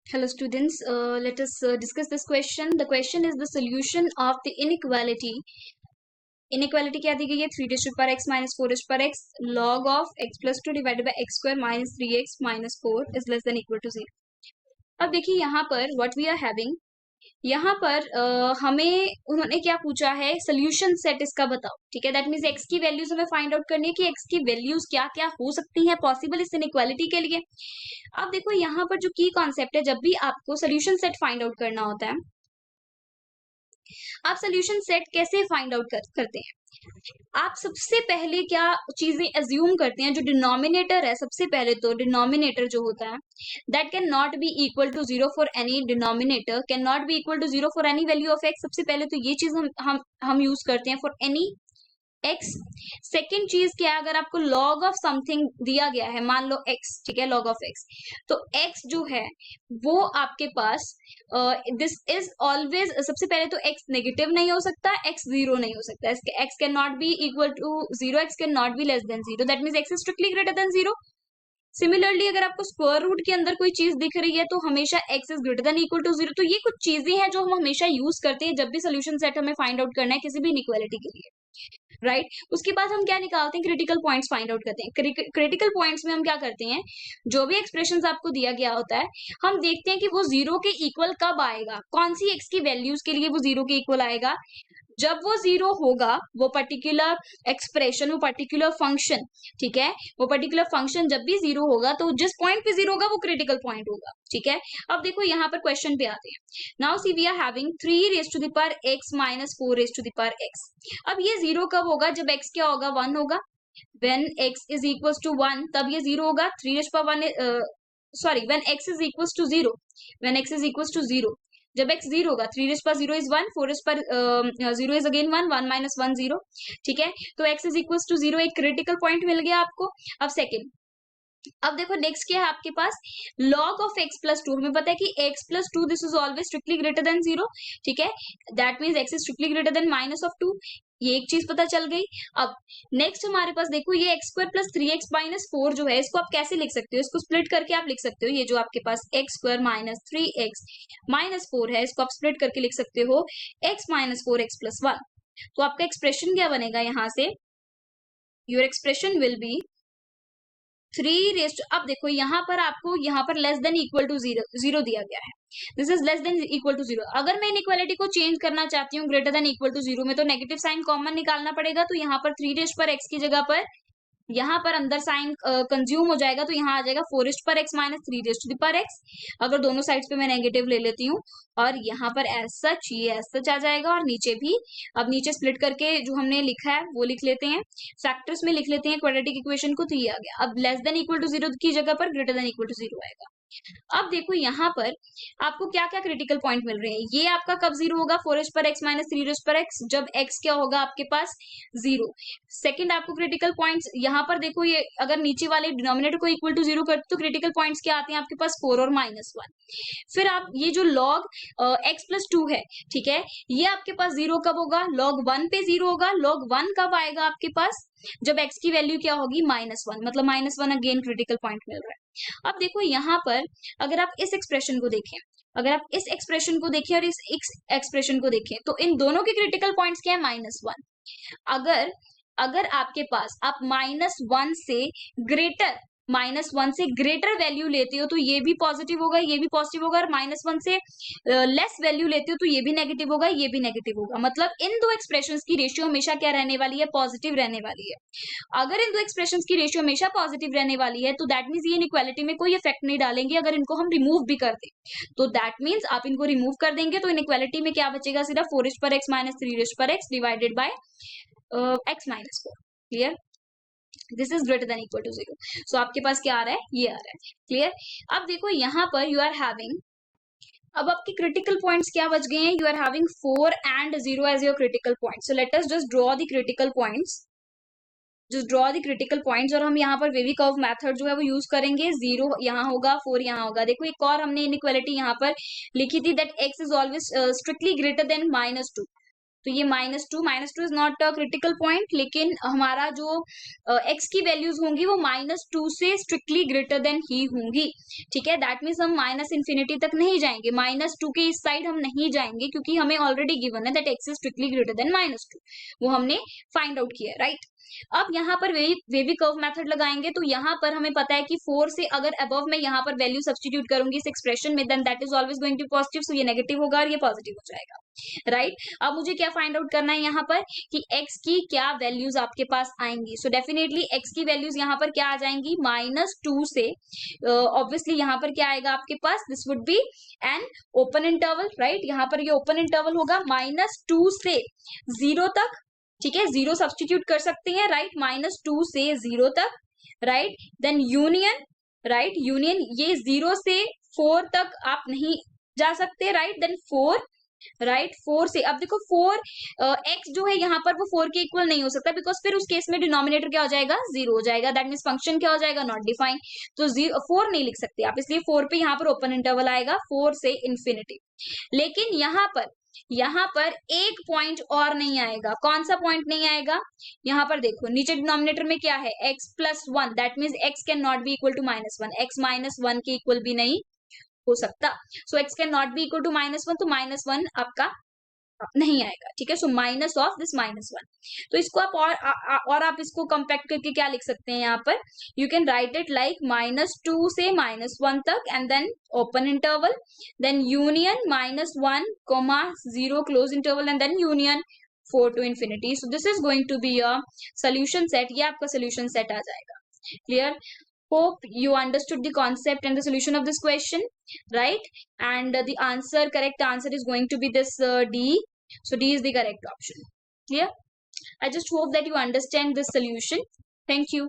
Hello students, let us discuss this question. The question is the solution of the inequality. Inequality क्या दी गई है? 3 raised to the power x minus 4 raised to the power x log of x plus 2 divided by x square minus 3x minus 4 is less than equal to 0. अब देखिए यहाँ पर what we are having, यहाँ पर हमें उन्होंने क्या पूछा है, सोल्यूशन सेट इसका बताओ, ठीक है। दैट मीन्स एक्स की वैल्यूज हमें फाइंड आउट करनी है कि एक्स की वैल्यूज क्या क्या हो सकती हैं पॉसिबल इस इनइक्वालिटी के लिए। अब देखो यहाँ पर जो की कॉन्सेप्ट है, जब भी आपको सोल्यूशन सेट फाइंड आउट करना होता है, आप सोल्यूशन सेट कैसे फाइंड आउट करते हैं? आप सबसे पहले क्या चीजें एज्यूम करते हैं? जो डिनोमिनेटर है, सबसे पहले तो डिनोमिनेटर जो होता है that can not be equal to 0 for any, denominator can not be equal to 0 for any value of x. सबसे पहले तो ये चीज हम यूज करते हैं फॉर एनी एक्स। सेकेंड चीज क्या है, अगर आपको लॉग ऑफ समथिंग दिया गया है, मान लो एक्स, ठीक है, लॉग ऑफ एक्स, तो एक्स जो है वो आपके पास दिस इज ऑलवेज, सबसे पहले तो एक्स नेगेटिव नहीं हो सकता, एक्स जीरो नहीं हो सकता, x can not be equal to zero, x can not be less than zero, that means x is strictly greater than zero. Similarly अगर आपको स्क्वायर रूट के अंदर कोई चीज दिख रही है तो हमेशा x is greater than equal to zero. तो ये कुछ चीजें हैं जो हम हमेशा यूज करते हैं जब भी सोल्यूशन सेट हमें फाइंड आउट करना है किसी भी इनइक्वालिटी के लिए, राइट। उसके बाद हम क्या निकालते हैं? क्रिटिकल पॉइंट्स फाइंड आउट करते हैं। क्रिटिकल पॉइंट्स में हम क्या करते हैं, जो भी एक्सप्रेशंस आपको दिया गया होता है, हम देखते हैं कि वो जीरो के इक्वल कब आएगा, कौन सी एक्स की वैल्यूज के लिए वो जीरो के इक्वल आएगा। जब वो जीरो होगा, वो पर्टिकुलर एक्सप्रेशन, वो पर्टिकुलर फंक्शन, ठीक है, वो पर्टिकुलर फंक्शन जब भी जीरो होगा तो जिस पॉइंट पे जीरो होगा वो क्रिटिकल पॉइंट होगा, ठीक है। अब देखो यहाँ पर क्वेश्चन पे आते हैं। Now see we are having 3 raise to the power x minus 4 raise to the power x। अब ये जीरो कब होगा? जब x क्या होगा? 1 होगा। When x is equals to 1 तब ये जीरो होगा। 3 raise power 1, sorry, when x is equals to 0, when x is equals to 0, जब x जीरो होगा, 3 रेज पर 0 इज 1, 4 रेज पर 0 इज अगेन 1, 1 माइनस 1 0, ठीक है। तो x इज इक्वल्स टू 0, एक क्रिटिकल पॉइंट मिल गया आपको। अब सेकंड, अब देखो नेक्स्ट क्या है आपके पास, log of x plus two. हमें पता है कि x plus two this is always strictly greater than zero, ठीक है, that means x is strictly greater then minus of 2। ये एक चीज पता चल गई। अब नेक्स्ट हमारे पास देखो ये x square plus 3x minus 4 जो है, इसको आप कैसे लिख सकते हो? इसको स्प्लिट करके आप लिख सकते हो। ये जो आपके पास x square minus 3x minus 4 है, इसको आप स्प्लिट करके लिख सकते हो x माइनस 4x प्लस 1। तो आपका एक्सप्रेशन क्या बनेगा यहाँ से? Your expression will be 3 raised. अब देखो यहाँ पर आपको यहाँ पर less than equal to zero, zero दिया गया है, this is less than equal to zero. अगर मैं इनइक्वालिटी को चेंज करना चाहती हूँ greater than equal to zero में, तो नेगेटिव साइन कॉमन निकालना पड़ेगा। तो यहाँ पर 3 रेस्ट पर एक्स की जगह पर यहाँ पर अंदर साइन कंज्यूम हो जाएगा, तो यहाँ आ जाएगा 4 रेस्ट पर x minus 3 raised to the power x. अगर दोनों साइड्स पे मैं नेगेटिव ले लेती हूँ, और यहाँ पर एज सच, ये एज सच आ जाएगा, और नीचे भी, अब नीचे स्प्लिट करके जो हमने लिखा है वो लिख लेते हैं, फैक्टर्स में लिख लेते हैं क्वाड्रेटिक इक्वेशन को। तो ये आ गया। अब less than equal to zero की जगह पर greater than equal to zero आएगा। अब देखो यहाँ पर आपको क्या क्या क्रिटिकल पॉइंट मिल रहे हैं। ये आपका कब जीरो होगा? 4 रेज पर एक्स माइनस 3 रेज पर एक्स, जब एक्स क्या होगा आपके पास? जीरो। सेकंड आपको क्रिटिकल पॉइंट्स यहाँ पर देखो, ये अगर नीचे वाले डिनोमिनेटर को इक्वल टू जीरो कर तो क्रिटिकल पॉइंट्स क्या आते हैं आपके पास? 4 और माइनस 1। फिर आप ये जो लॉग एक्स प्लस टू है, ठीक है, ये आपके पास जीरो कब होगा? लॉग 1 पे जीरो होगा। लॉग 1 कब आएगा आपके पास? जब x की वैल्यू क्या होगी? माइनस 1, मतलब माइनस 1 अगेन क्रिटिकल पॉइंट मिल रहा है। अब देखो यहाँ पर अगर आप इस एक्सप्रेशन को देखें, अगर आप इस एक्सप्रेशन को देखें और इस एक्सप्रेशन को देखें, तो इन दोनों के क्रिटिकल पॉइंट्स क्या है? माइनस 1। अगर अगर आपके पास आप माइनस 1 से ग्रेटर, माइनस 1 से ग्रेटर वैल्यू लेते हो तो ये भी पॉजिटिव होगा, ये भी पॉजिटिव होगा, और माइनस 1 से लेस वैल्यू लेते हो तो ये भी नेगेटिव होगा, ये भी नेगेटिव होगा। मतलब इन दो एक्सप्रेशंस की रेशियो हमेशा क्या रहने वाली है? पॉजिटिव रहने वाली है। अगर इन दो एक्सप्रेशंस की रेशियो हमेशा पॉजिटिव रहने वाली है तो दैट मीन्स ये इनइक्वालिटी में कोई इफेक्ट नहीं डालेंगे। अगर इनको हम रिमूव भी कर दें तो दैट मीन्स आप इनको रिमूव कर देंगे तो इनइक्वालिटी में क्या बचेगा? सिर्फ 4 रेज पर एक्स माइनस 3 रेज पर x divided by x minus 4। Clear? This is greater than equal to zero. So आपके पास क्या आ रहा है? ये आ रहा है। क्लियर? अब देखो यहाँ पर यू आर हैविंग, अब आपके क्रिटिकल पॉइंट्स क्या बच गए हैं? You are having 4 and 0 as your critical point. So let us just draw the critical points, just draw the critical points. और हम यहाँ पर वेवी कर्व मेथड जो है वो यूज करेंगे। 0 यहाँ होगा, 4 यहाँ होगा। देखो एक और हमने इनइक्वालिटी यहाँ पर लिखी थी, that x is always strictly greater then minus 2। तो ये -2 is not a critical point, लेकिन हमारा जो x की वैल्यूज होंगी वो -2 से स्ट्रिक्टली ग्रेटर देन ही होंगी, ठीक है। दैट मीन्स हम माइनस इन्फिनिटी तक नहीं जाएंगे, -2 के इस साइड हम नहीं जाएंगे, क्योंकि हमें ऑलरेडी गिवन है that x is strictly greater then -2, वो हमने फाइंड आउट किया है, राइट। अब यहाँ पर वेवी कर्व मेथड लगाएंगे, तो यहाँ पर हमें पता है कि 4 से अगर अबव मैं यहाँ पर वैल्यू सब्स्टिट्यूट करूंगी इस एक्सप्रेशन में, then that is always going to positive, so ये नेगेटिव होगा और ये पॉजिटिव हो जाएगा, राइट। अब मुझे क्या फाइंड आउट करना है यहाँ पर कि x की क्या वैल्यूज आपके पास आएंगी। सो डेफिनेटली x की वैल्यूज यहाँ पर क्या आ जाएंगी, -2 से ऑब्वियसली यहाँ पर क्या आएगा आपके पास, this would be an open interval, right. यहाँ पर ये ओपन इंटरवल होगा -2 से 0 तक, ठीक है, 0 सब्सटीट्यूट कर सकते हैं, राइट, -2 से 0 तक, right. Then union, right, union ये 0 से 4 तक आप नहीं जा सकते, राइट। देन 4, राइट, 4 से, अब देखो 4 x जो है यहाँ पर वो 4 के इक्वल नहीं हो सकता, बिकॉज फिर उस केस में डिनोमिनेटर क्या हो जाएगा, 0 हो जाएगा, दैट मीन्स फंक्शन क्या हो जाएगा, नॉट डिफाइंड। तो 4 नहीं लिख सकते आप, इसलिए 4 पे यहाँ पर ओपन इंटरवल आएगा 4 से इंफिनिटी। लेकिन यहाँ पर एक पॉइंट और नहीं आएगा। कौन सा पॉइंट नहीं आएगा, यहाँ पर देखो नीचे डिनोमिनेटर में क्या है, x+1, that means x can not be equal to -1, x -1 के इक्वल भी नहीं हो सकता। So x can not be equal to -1, तो -1 आपका नहीं आएगा, ठीक है। सो माइनस ऑफ दिस -1, तो इसको आप और आप इसको कंपैक्ट करके क्या लिख सकते हैं, यहाँ पर you can write it like -2 से -1 तक and then open interval, then union -1, 0 close interval and then union 4 to infinity. So this is going to be a solution set. ये आपका solution set आ जाएगा, clear? Hope you understood the concept and the solution of this question, right? And the correct answer is going to be this D. So D is the correct option. Clear? I just hope that you understand this solution. Thank you.